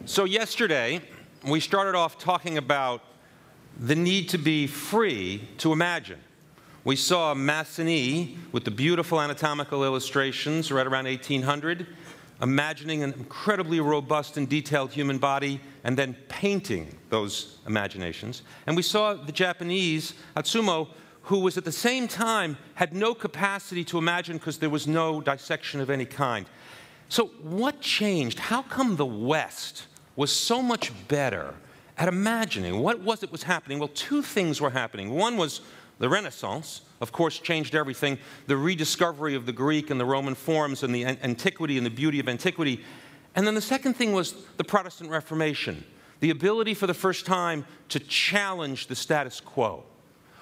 So yesterday, we started off talking about the need to be free to imagine. We saw Massenet with the beautiful anatomical illustrations right around 1800, imagining an incredibly robust and detailed human body and then painting those imaginations. And we saw the Japanese, Atsumo, who was at the same time had no capacity to imagine because there was no dissection of any kind. So what changed? How come the West was so much better at imagining? What was it was happening? Well, two things were happening. One was the Renaissance, of course, changed everything. The rediscovery of the Greek and the Roman forms and the antiquity and the beauty of antiquity. And then the second thing was the Protestant Reformation, the ability for the first time to challenge the status quo.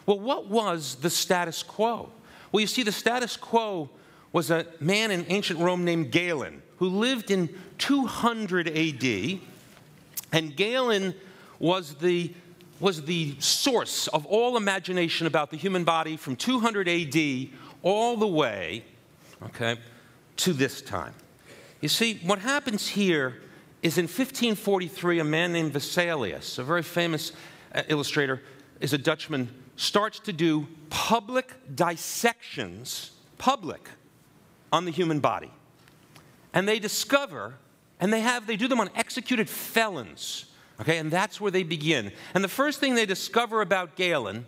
Well, what was the status quo? Well, you see, the status quo was a man in ancient Rome named Galen, who lived in 200 AD, and Galen was the source of all imagination about the human body from 200 AD all the way, to this time. You see, what happens here is in 1543, a man named Vesalius, a very famous illustrator, is a Dutchman, starts to do public dissections, on the human body. And they discover, and they do them on executed felons, and that's where they begin. And the first thing they discover about Galen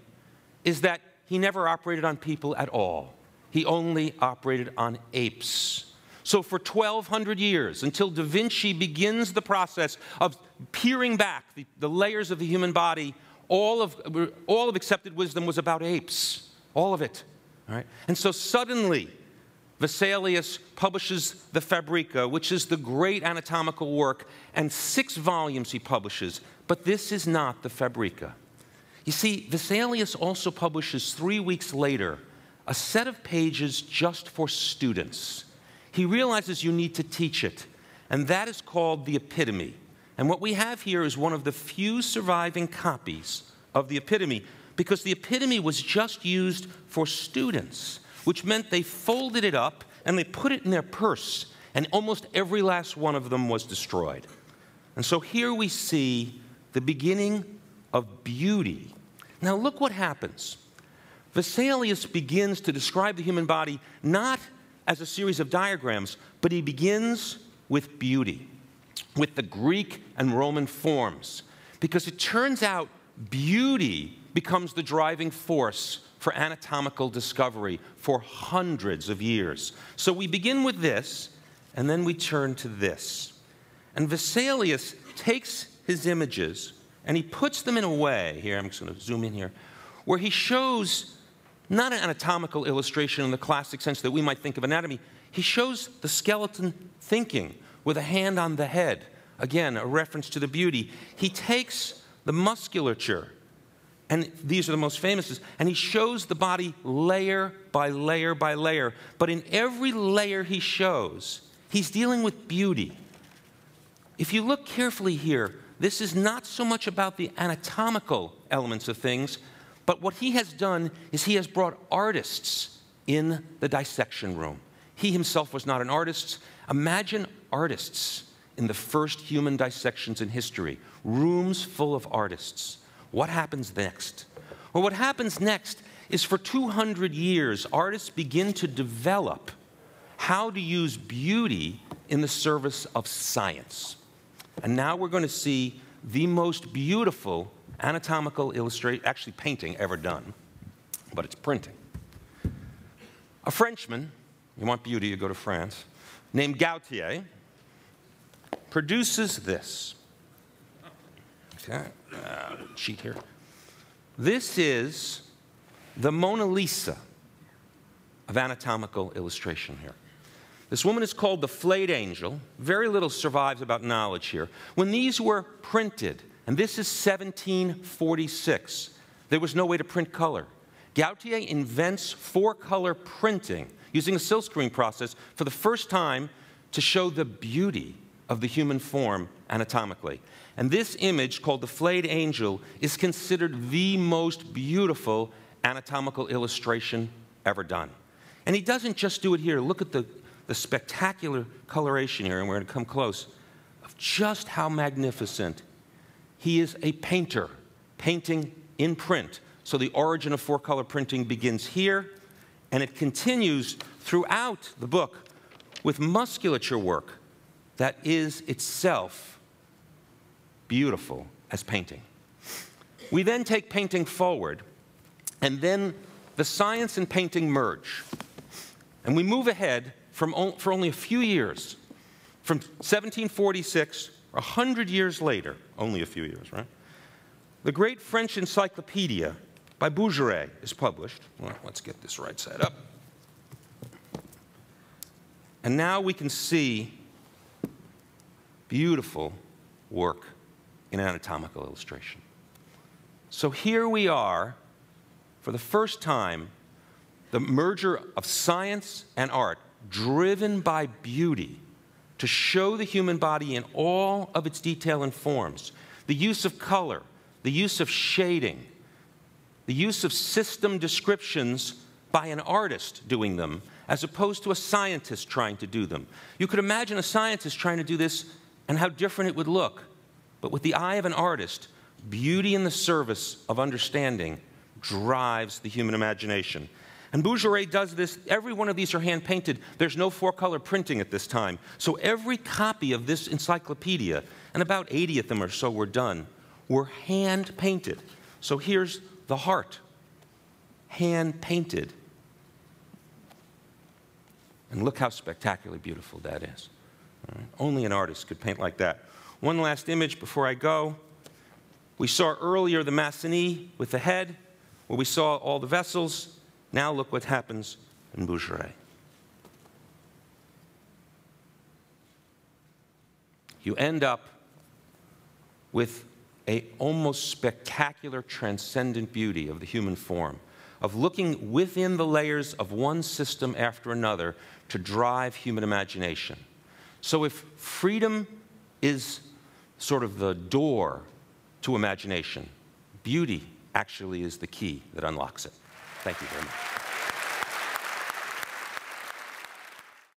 is that he never operated on people at all. He only operated on apes. So for 1,200 years, until Da Vinci begins the process of peering back the layers of the human body, all of accepted wisdom was about apes, all of it. All right? And so suddenly, Vesalius publishes the Fabria, which is the great anatomical work, and 6 volumes he publishes. But this is not the Fabria. You see, Vesalius also publishes 3 weeks later a set of pages just for students. He realizes you need to teach it, and that is called the Epitome. And what we have here is one of the few surviving copies of the Epitome, because the Epitome was just used for students, which meant they folded it up and they put it in their purse, and almost every last one of them was destroyed. And so here we see the beginning of beauty. Now look what happens. Vesalius begins to describe the human body not as a series of diagrams, but he begins with beauty, with the Greek and Roman forms, because it turns out beauty becomes the driving force for anatomical discovery for hundreds of years. So we begin with this, and then we turn to this. And Vesalius takes his images, and he puts them in a way, here, I'm just going to zoom in here, where he shows not an anatomical illustration in the classic sense that we might think of anatomy. He shows the skeleton thinking with a hand on the head. Again, a reference to the beauty. He takes the musculature, and these are the most famous, and he shows the body layer by layer by layer. But in every layer he shows, he's dealing with beauty. If you look carefully here, this is not so much about the anatomical elements of things, but what he has done is he has brought artists in the dissection room. He himself was not an artist. Imagine artists in the first human dissections in history, rooms full of artists. What happens next? Well, what happens next is for 200 years, artists begin to develop how to use beauty in the service of science. And now we're going to see the most beautiful anatomical illustration, actually painting ever done, but it's printing. A Frenchman, you want beauty, you go to France, named Gautier, produces this. Okay, sheet here. This is the Mona Lisa of anatomical illustration here. This woman is called the flayed angel. Very little survives about knowledge here. When these were printed, and this is 1746, there was no way to print color. Gautier invents 4-color printing using a silkscreen process for the first time to show the beauty of the human form anatomically. And this image, called the flayed angel, is considered the most beautiful anatomical illustration ever done. And he doesn't just do it here. Look at the spectacular coloration here, and we're going to come close. of just how magnificent. He is a painter, painting in print. So the origin of four-color printing begins here, and it continues throughout the book with musculature work that is itself beautiful as painting. We then take painting forward, and then the science and painting merge. And we move ahead for only a few years, from 1746, 100 years later, only a few years, right? The great French encyclopedia by Bouguereau is published. Well, let's get this right side up. And now we can see beautiful work in anatomical illustration. So here we are, for the first time, the merger of science and art, driven by beauty, to show the human body in all of its detail and forms. The use of color, the use of shading, the use of system descriptions by an artist doing them, as opposed to a scientist trying to do them. You could imagine a scientist trying to do this and how different it would look. But with the eye of an artist, beauty in the service of understanding drives the human imagination. And Bouguereau does this. Every one of these are hand-painted. There's no four-color printing at this time. So every copy of this encyclopedia, and about 80 of them or so were done, were hand-painted. So here's the heart, hand-painted. And look how spectacularly beautiful that is. All right? Only an artist could paint like that. One last image before I go. We saw earlier the Massenet with the head, where we saw all the vessels. Now look what happens in Bouguereau. You end up with an almost spectacular, transcendent beauty of the human form, of looking within the layers of one system after another to drive human imagination. So if freedom is sort of the door to imagination, beauty actually is the key that unlocks it. Thank you very much.